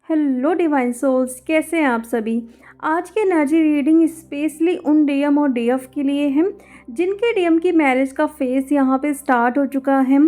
Hello divine souls, कैसे हैं आप सभी। आज की एनर्जी रीडिंग स्पेशली उन डीएम और डीएफ के लिए है जिनके डीएम की मैरिज का फेस यहाँ पे स्टार्ट हो चुका है।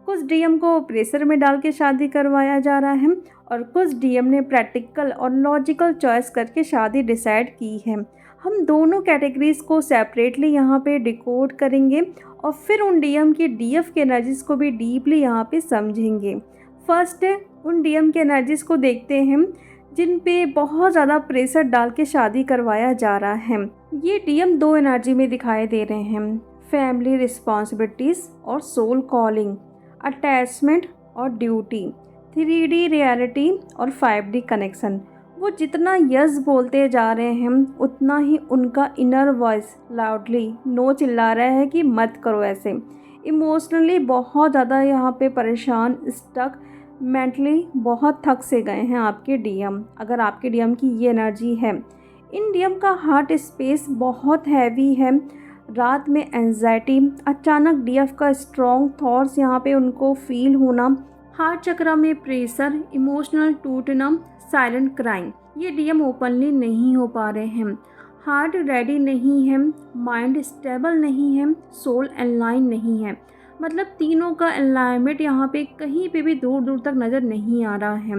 कुछ डीएम को प्रेशर में डाल के शादी करवाया जा रहा है और कुछ डीएम ने प्रैक्टिकल और लॉजिकल चॉइस करके शादी डिसाइड की है। हम दोनों कैटेगरीज को सेपरेटली यहाँ पे डिकोड करेंगे और फिर उन डीएम की डीएफ के एनर्जीज को भी डीपली यहाँ पे समझेंगे। फर्स्ट उन डीएम के एनर्जीज को देखते हैं जिन पे बहुत ज़्यादा प्रेशर डाल के शादी करवाया जा रहा है। ये डीएम दो एनर्जी में दिखाई दे रहे हैं, फैमिली रिस्पॉन्सिबिलिटीज़ और सोल कॉलिंग, अटैचमेंट और ड्यूटी, 3D रियलिटी और 5D कनेक्शन। वो जितना यस बोलते जा रहे हैं उतना ही उनका इनर वॉइस लाउडली नो चिल्ला रहा है कि मत करो ऐसे। इमोशनली बहुत ज़्यादा यहाँ पे परेशान, स्टक, मेंटली बहुत थक से गए हैं आपके डीएम। अगर आपके डीएम की ये एनर्जी है, इन डीएम का हार्ट स्पेस बहुत हैवी है। रात में एंजाइटी, अचानक डीएफ का स्ट्रॉन्ग थॉट्स यहाँ पे उनको फील होना, हार्ट चक्र में प्रेशर, इमोशनल टूटना, साइलेंट क्राइंग। ये डीएम ओपनली नहीं हो पा रहे हैं, हार्ट रेडी नहीं है, माइंड स्टेबल नहीं है, सोल अलाइन नहीं है। मतलब तीनों का अलाइनमेंट यहाँ पे कहीं पे भी दूर दूर तक नज़र नहीं आ रहा है।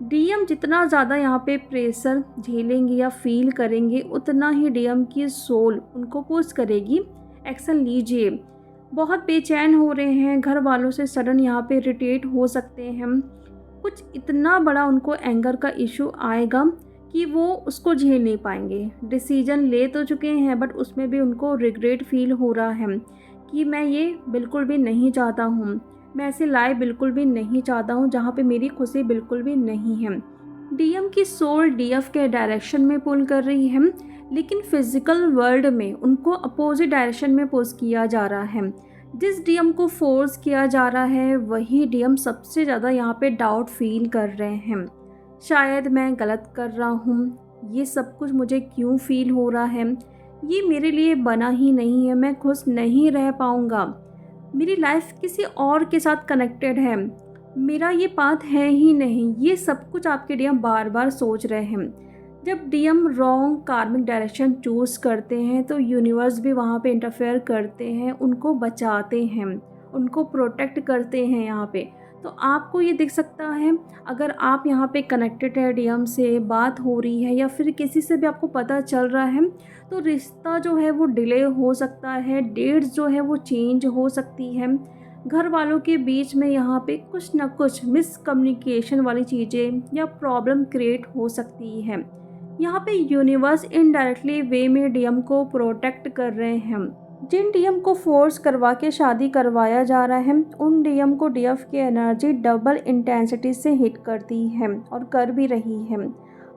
डीएम जितना ज़्यादा यहाँ पे प्रेशर झेलेंगे या फील करेंगे उतना ही डीएम की सोल उनको पुश करेगी, एक्शन लीजिए। बहुत बेचैन हो रहे हैं, घर वालों से सडन यहाँ पे इरिटेट हो सकते हैं। कुछ इतना बड़ा उनको एंगर का इशू आएगा कि वो उसको झेल नहीं पाएंगे। डिसीजन ले तो चुके हैं बट उसमें भी उनको रिग्रेट फील हो रहा है कि मैं ये बिल्कुल भी नहीं चाहता हूँ, मैं ऐसी लाइफ बिल्कुल भी नहीं चाहता हूँ जहाँ पे मेरी खुशी बिल्कुल भी नहीं है। डीएम की सोल डीएफ के डायरेक्शन में पुल कर रही है, लेकिन फिजिकल वर्ल्ड में उनको अपोजिट डायरेक्शन में पुश किया जा रहा है। जिस डीएम को फोर्स किया जा रहा है वही डीएम सबसे ज़्यादा यहाँ पे डाउट फील कर रहे हैं। शायद मैं गलत कर रहा हूँ, ये सब कुछ मुझे क्यों फील हो रहा है, ये मेरे लिए बना ही नहीं है, मैं खुश नहीं रह पाऊँगा, मेरी लाइफ किसी और के साथ कनेक्टेड है, मेरा ये पाथ है ही नहीं। ये सब कुछ आपके डीएम बार बार सोच रहे हैं। जब डीएम रॉन्ग कार्मिक डायरेक्शन चूज़ करते हैं तो यूनिवर्स भी वहाँ पे इंटरफेयर करते हैं, उनको बचाते हैं, उनको प्रोटेक्ट करते हैं यहाँ पे। तो आपको ये दिख सकता है, अगर आप यहाँ पे कनेक्टेड है, डीएम से बात हो रही है या फिर किसी से भी आपको पता चल रहा है, तो रिश्ता जो है वो डिले हो सकता है, डेट्स जो है वो चेंज हो सकती है। घर वालों के बीच में यहाँ पे कुछ ना कुछ मिसकम्युनिकेशन वाली चीज़ें या प्रॉब्लम क्रिएट हो सकती है। यहाँ पे यूनिवर्स इनडायरेक्टली वे में डीएम को प्रोटेक्ट कर रहे हैं। जिन डीएम को फोर्स करवा के शादी करवाया जा रहा है उन डीएम को डीएफ की एनर्जी डबल इंटेंसिटी से हिट करती है और कर भी रही है।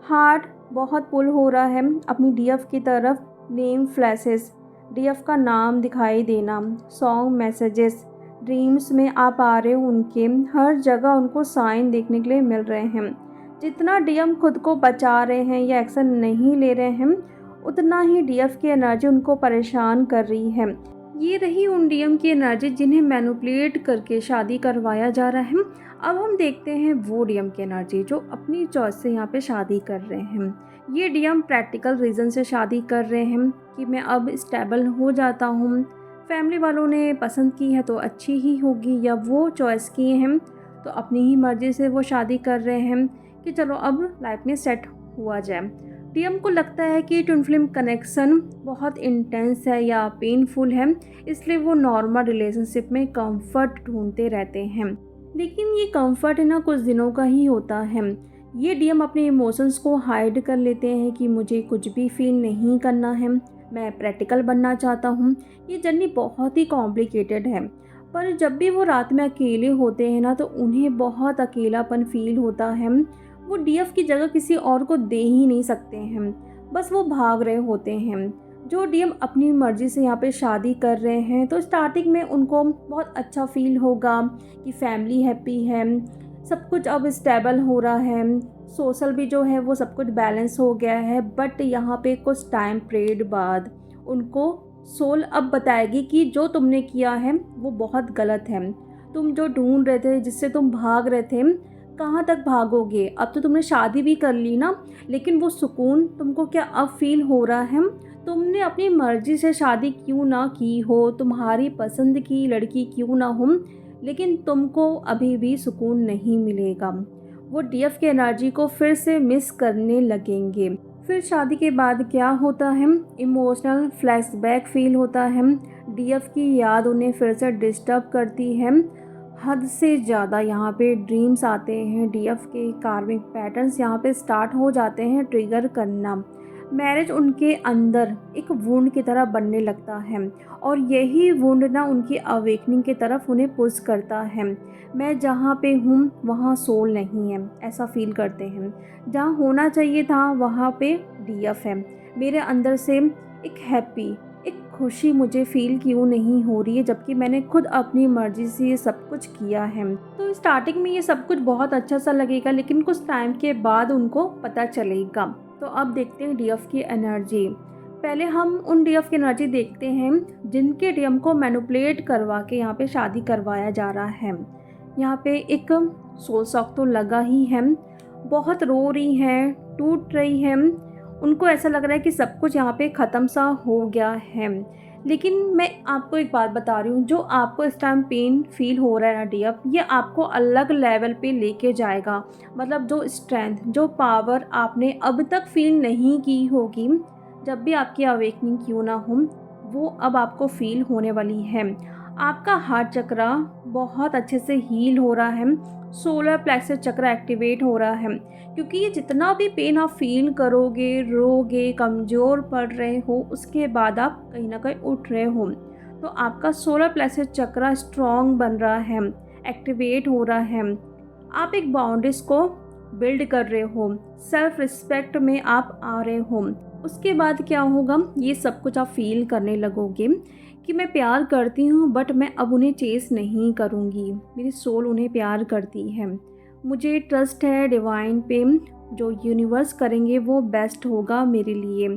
हार्ट बहुत पुल हो रहा है अपनी डीएफ की तरफ। नेम फ्लैशेस, डीएफ का नाम दिखाई देना, सॉन्ग मैसेजेस, ड्रीम्स में आप आ रहे हो उनके, हर जगह उनको साइन देखने के लिए मिल रहे हैं। जितना डीएम खुद को बचा रहे हैं या एक्शन नहीं ले रहे हैं उतना ही डीएफ की एनर्जी उनको परेशान कर रही है। ये रही उन डीएम की एनर्जी जिन्हें मैनिपुलेट करके शादी करवाया जा रहा है। अब हम देखते हैं वो डीएम की एनर्जी जो अपनी चॉइस से यहाँ पे शादी कर रहे हैं। ये डीएम प्रैक्टिकल रीज़न से शादी कर रहे हैं कि मैं अब स्टेबल हो जाता हूँ, फैमिली वालों ने पसंद की है तो अच्छी ही होगी, या वो चॉइस किए हैं तो अपनी ही मर्ज़ी से वो शादी कर रहे हैं कि चलो अब लाइफ में सेट हुआ जाए। डीएम को लगता है कि ट्विन फ्लेम कनेक्शन बहुत इंटेंस है या पेनफुल है, इसलिए वो नॉर्मल रिलेशनशिप में कंफर्ट ढूंढते रहते हैं। लेकिन ये कंफर्ट है ना कुछ दिनों का ही होता है। ये डीएम अपने इमोशंस को हाइड कर लेते हैं कि मुझे कुछ भी फील नहीं करना है, मैं प्रैक्टिकल बनना चाहता हूँ। ये जर्नी बहुत ही कॉम्प्लिकेटेड है, पर जब भी वो रात में अकेले होते हैं ना तो उन्हें बहुत अकेलापन फील होता है। वो डीएफ की जगह किसी और को दे ही नहीं सकते हैं, बस वो भाग रहे होते हैं। जो डीएम अपनी मर्ज़ी से यहाँ पे शादी कर रहे हैं तो स्टार्टिंग में उनको बहुत अच्छा फील होगा कि फैमिली हैप्पी है, सब कुछ अब स्टेबल हो रहा है, सोशल भी जो है वो सब कुछ बैलेंस हो गया है। बट यहाँ पे कुछ टाइम पीरियड बाद उनको सोल अब बताएगी कि जो तुमने किया है वो बहुत गलत है। तुम जो ढूंढ रहे थे, जिससे तुम भाग रहे थे, कहाँ तक भागोगे? अब तो तुमने शादी भी कर ली ना, लेकिन वो सुकून तुमको क्या अब फ़ील हो रहा है? तुमने अपनी मर्ज़ी से शादी क्यों ना की हो, तुम्हारी पसंद की लड़की क्यों ना हो, लेकिन तुमको अभी भी सुकून नहीं मिलेगा। वो डीएफ की एनर्जी को फिर से मिस करने लगेंगे। फिर शादी के बाद क्या होता है, इमोशनल फ्लैशबैक फ़ील होता है। डीएफ की याद उन्हें फिर से डिस्टर्ब करती है, हद से ज़्यादा। यहाँ पे ड्रीम्स आते हैं, डीएफ के कार्मिक पैटर्न्स यहाँ पे स्टार्ट हो जाते हैं ट्रिगर करना। मैरिज उनके अंदर एक वुंड की तरह बनने लगता है, और यही वुंड ना उनकी अवेकनिंग की तरफ उन्हें पुश करता है। मैं जहाँ पे हूँ वहाँ सोल नहीं है, ऐसा फील करते हैं। जहाँ होना चाहिए था वहाँ पे डीएफ है। मेरे अंदर से एक हैप्पी, एक खुशी मुझे फील क्यों नहीं हो रही है, जबकि मैंने खुद अपनी मर्ज़ी से ये सब कुछ किया है। तो स्टार्टिंग में ये सब कुछ बहुत अच्छा सा लगेगा, लेकिन कुछ टाइम के बाद उनको पता चलेगा। तो अब देखते हैं डीएफ की एनर्जी। पहले हम उन डीएफ की एनर्जी देखते हैं जिनके डीएम को मैनिपुलेट करवा के यहाँ पे शादी करवाया जा रहा है। यहाँ पे एक सोल शॉक तो लगा ही है, बहुत रो रही हैं, टूट रही हैं। उनको ऐसा लग रहा है कि सब कुछ यहाँ पे ख़त्म सा हो गया है। लेकिन मैं आपको एक बात बता रही हूँ, जो आपको इस टाइम पेन फील हो रहा है ना डीएफ, ये आपको अलग लेवल पे लेके जाएगा। मतलब जो स्ट्रेंथ, जो पावर आपने अब तक फील नहीं की होगी, जब भी आपकी अवेकनिंग क्यों ना हो, वो अब आपको फील होने वाली है। आपका हार्ट चक्रा बहुत अच्छे से हील हो रहा है, सोलर प्लेक्सस चक्र एक्टिवेट हो रहा है, क्योंकि ये जितना भी पेन आप फील करोगे, रोगे, कमज़ोर पड़ रहे हो, उसके बाद आप कहीं ना कहीं उठ रहे हो, तो आपका सोलर प्लेक्सस चक्र स्ट्रॉन्ग बन रहा है, एक्टिवेट हो रहा है। आप एक बाउंड्रीज को बिल्ड कर रहे हो, सेल्फ रिस्पेक्ट में आप आ रहे हो। उसके बाद क्या होगा, ये सब कुछ आप फील करने लगोगे कि मैं प्यार करती हूँ, बट मैं अब उन्हें चेस नहीं करूँगी, मेरी सोल उन्हें प्यार करती है। मुझे ट्रस्ट है डिवाइन पे, जो यूनिवर्स करेंगे वो बेस्ट होगा मेरे लिए।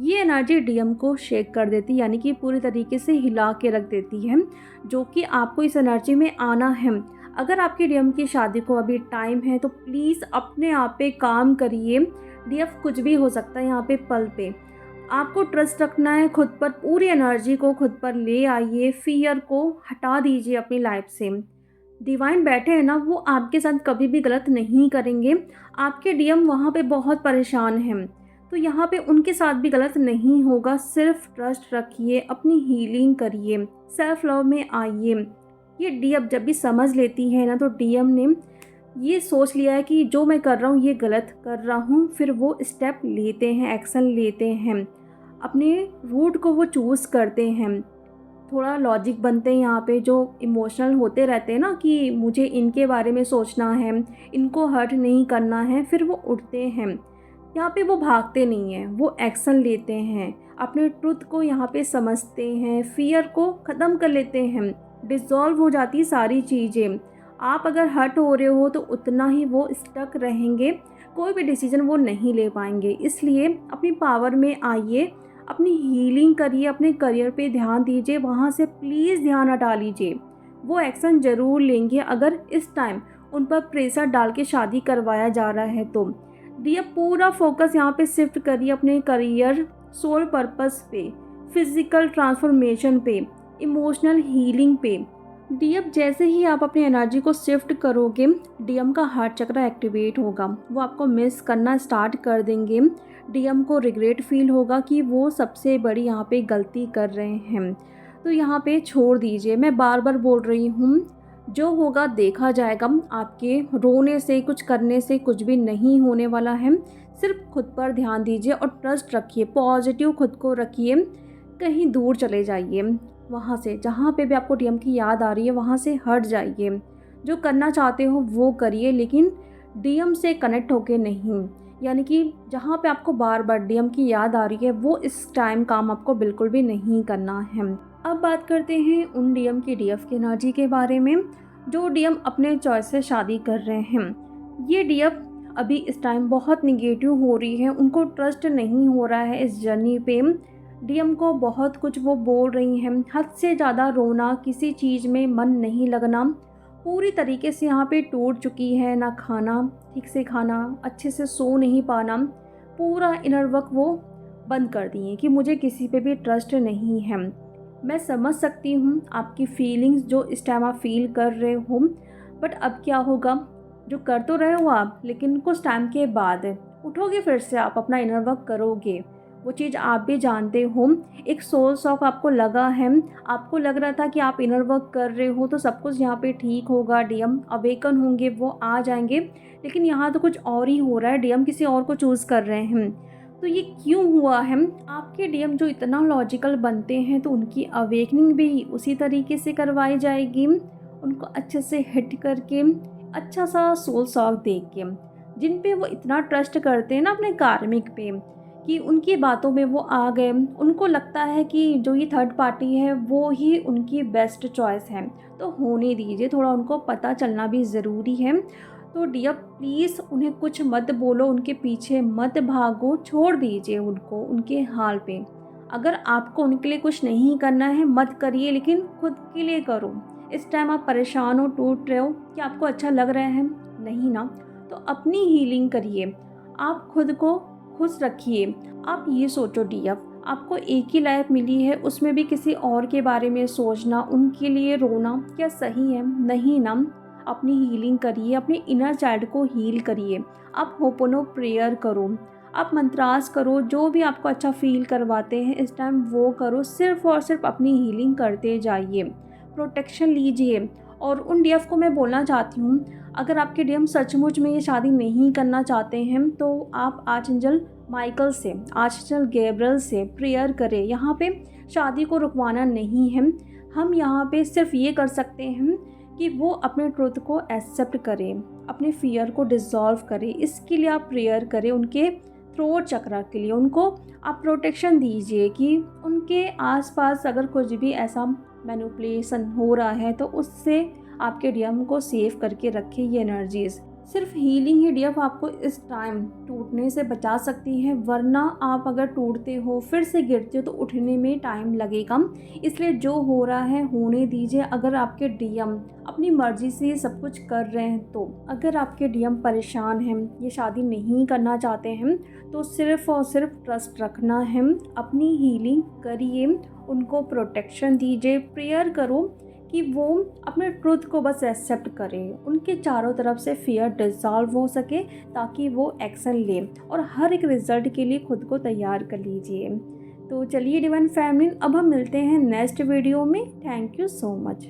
ये एनर्जी डीएम को शेक कर देती, यानी कि पूरी तरीके से हिला के रख देती है, जो कि आपको इस एनर्जी में आना है। अगर आपकी डीएम की शादी को अभी टाइम है तो प्लीज़ अपने आप पे काम करिए। डीएफ कुछ भी हो सकता है यहाँ पे पल पे। आपको ट्रस्ट रखना है खुद पर, पूरी एनर्जी को खुद पर ले आइए, फियर को हटा दीजिए अपनी लाइफ से। डिवाइन बैठे हैं ना, वो आपके साथ कभी भी गलत नहीं करेंगे। आपके डीएम वहाँ पे बहुत परेशान हैं, तो यहाँ पे उनके साथ भी गलत नहीं होगा। सिर्फ ट्रस्ट रखिए, अपनी हीलिंग करिए, सेल्फ लव में आइए। ये डीएम जब भी समझ लेती है ना, तो डीएम ने ये सोच लिया है कि जो मैं कर रहा हूँ ये गलत कर रहा हूँ, फिर वो स्टेप लेते हैं, एक्शन लेते हैं, अपने रूट को वो चूज़ करते हैं। थोड़ा लॉजिक बनते हैं यहाँ पे, जो इमोशनल होते रहते हैं ना कि मुझे इनके बारे में सोचना है, इनको हर्ट नहीं करना है, फिर वो उठते हैं। यहाँ पे वो भागते नहीं हैं, वो एक्शन लेते हैं, अपने ट्रुथ को यहाँ पे समझते हैं, फियर को ख़त्म कर लेते हैं, डिज़ोल्व हो जाती सारी चीज़ें। आप अगर हर्ट हो रहे हो तो उतना ही वो स्टक रहेंगे, कोई भी डिसीजन वो नहीं ले पाएंगे। इसलिए अपनी पावर में आइए, अपनी हीलिंग करिए, अपने करियर पे ध्यान दीजिए, वहाँ से प्लीज़ ध्यान हटा लीजिए। वो एक्शन ज़रूर लेंगे अगर इस टाइम उन पर प्रेशर डाल के शादी करवाया जा रहा है तो। डीएफ पूरा फोकस यहाँ पे शिफ्ट करिए अपने करियर, सोल पर्पस पे, फिज़िकल ट्रांसफॉर्मेशन पे, इमोशनल हीलिंग पे। डीएफ जैसे ही आप अपनी एनर्जी को शिफ्ट करोगे, डीएम का हार्ट चक्र एक्टिवेट होगा, वो आपको मिस करना स्टार्ट कर देंगे। डीएम को रिग्रेट फील होगा कि वो सबसे बड़ी यहाँ पे गलती कर रहे हैं, तो यहाँ पे छोड़ दीजिए। मैं बार बार बोल रही हूँ, जो होगा देखा जाएगा। आपके रोने से, कुछ करने से कुछ भी नहीं होने वाला है। सिर्फ खुद पर ध्यान दीजिए और ट्रस्ट रखिए, पॉजिटिव खुद को रखिए। कहीं दूर चले जाइए, वहाँ से जहाँ पे भी आपको डीएम की याद आ रही है वहाँ से हट जाइए। जो करना चाहते हो वो करिए, लेकिन डीएम से कनेक्ट होके नहीं। यानी कि जहाँ पे आपको बार बार डीएम की याद आ रही है, वो इस टाइम काम आपको बिल्कुल भी नहीं करना है। अब बात करते हैं उन डीएम की डीएफ की एनर्जी के बारे में, जो डीएम अपने चॉइस से शादी कर रहे हैं। ये डीएफ अभी इस टाइम बहुत निगेटिव हो रही है, उनको ट्रस्ट नहीं हो रहा है इस जर्नी पे। डीएम को बहुत कुछ वो बोल रही हैं, हद से ज़्यादा रोना, किसी चीज़ में मन नहीं लगना, पूरी तरीके से यहाँ पे टूट चुकी है, ना खाना ठीक से खाना, अच्छे से सो नहीं पाना, पूरा इनर वर्क वो बंद कर दिए कि मुझे किसी पे भी ट्रस्ट नहीं है। मैं समझ सकती हूँ आपकी फीलिंग्स जो इस टाइम आप फील कर रहे हो, बट अब क्या होगा, जो कर तो रहे हो आप, लेकिन कुछ टाइम के बाद उठोगे, फिर से आप अपना इनर वर्क करोगे। वो चीज़ आप भी जानते हो, एक सोल शॉक आपको लगा है, आपको लग रहा था कि आप इनर वर्क कर रहे हो तो सब कुछ यहाँ पे ठीक होगा, डीएम अवेकन होंगे, वो आ जाएंगे, लेकिन यहाँ तो कुछ और ही हो रहा है, डीएम किसी और को चूज़ कर रहे हैं। तो ये क्यों हुआ है? आपके डीएम जो इतना लॉजिकल बनते हैं तो उनकी अवेकनिंग भी उसी तरीके से करवाई जाएगी, उनको अच्छे से हिट करके, अच्छा सा सोल शॉक दे के, जिन पे वो इतना ट्रस्ट करते हैं ना अपने कार्मिक पे, कि उनकी बातों में वो आ गए, उनको लगता है कि जो ये थर्ड पार्टी है वो ही उनकी बेस्ट चॉइस है। तो होने दीजिए, थोड़ा उनको पता चलना भी ज़रूरी है। तो डियर प्लीज़ उन्हें कुछ मत बोलो, उनके पीछे मत भागो, छोड़ दीजिए उनको उनके हाल पे। अगर आपको उनके लिए कुछ नहीं करना है मत करिए, लेकिन खुद के लिए करो। इस टाइम आप परेशान हो, टूट रहे हो, कि आपको अच्छा लग रहा है? नहीं ना? तो अपनी हीलिंग करिए, आप खुद को खुश रखिए। आप ये सोचो डियर, आपको एक ही लाइफ मिली है, उसमें भी किसी और के बारे में सोचना, उनके लिए रोना क्या सही है? नहीं ना। अपनी हीलिंग करिए, अपने इनर चाइल्ड को हील करिए। आप होपोनो प्रेयर करो, आप मंत्रास करो, जो भी आपको अच्छा फील करवाते हैं इस टाइम वो करो। सिर्फ और सिर्फ अपनी हीलिंग करते जाइए, प्रोटेक्शन लीजिए। और उन डीएफ को मैं बोलना चाहती हूँ, अगर आपके डीएम सचमुच में ये शादी नहीं करना चाहते हैं तो आप आर्चएंजल माइकल से, आर्चएंजल गैब्रियल से प्रेयर करें। यहाँ पे शादी को रुकवाना नहीं है, हम यहाँ पे सिर्फ ये कर सकते हैं कि वो अपने ट्रुथ को एक्सेप्ट करें, अपने फियर को डिसॉल्व करें। इसके लिए आप प्रेयर करें, उनके थ्रोट चक्रा के लिए उनको आप प्रोटेक्शन दीजिए कि उनके आसपास अगर कुछ भी ऐसा मैनिपुलेशन हो रहा है तो उससे आपके डीएम को सेव करके रखें। ये एनर्जीज़ सिर्फ हीलिंग ही डीएफ आपको इस टाइम टूटने से बचा सकती है, वरना आप अगर टूटते हो फिर से गिरते हो तो उठने में टाइम लगेगा। इसलिए जो हो रहा है होने दीजिए। अगर आपके डीएम अपनी मर्जी से ये सब कुछ कर रहे हैं, तो अगर आपके डीएम परेशान हैं, ये शादी नहीं करना चाहते हैं, तो सिर्फ और सिर्फ ट्रस्ट रखना है, अपनी हीलिंग करिए, उनको प्रोटेक्शन दीजिए, प्रेयर करो कि वो अपने ट्रुथ को बस एक्सेप्ट करें, उनके चारों तरफ से फियर डिसॉल्व हो सके, ताकि वो एक्शन लें और हर एक रिज़ल्ट के लिए खुद को तैयार कर लीजिए। तो चलिए डिवाइन फैमिली, अब हम मिलते हैं नेक्स्ट वीडियो में। Thank you so much.